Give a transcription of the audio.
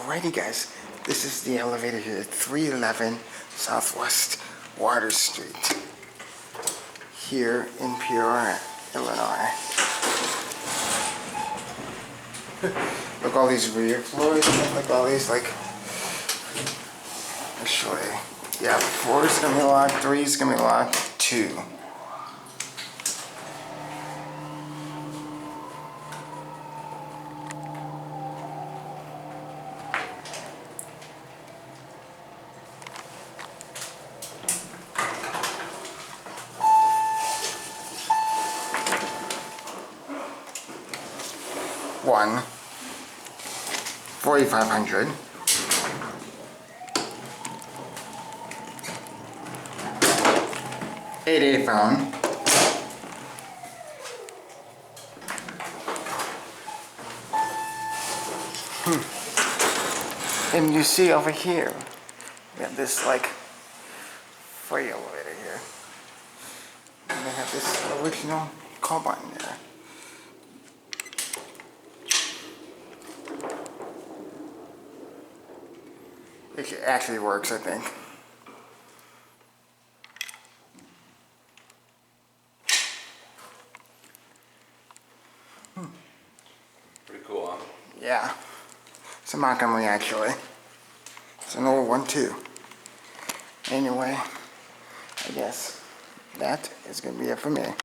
Alrighty guys, this is the elevator here at 311 Southwest Water Street here in Peoria, Illinois. Look, all these rear floors, like all these, like, actually, yeah, 4 is gonna be locked, 3 is gonna be locked, 2. One, 4,500. $88 phone. And you see over here, we have this like freight elevator here. And they have this original call button there. It actually works, I think. Pretty cool, huh? Yeah. It's a Montgomery, actually. It's an old one, too. Anyway, I guess that is going to be it for me.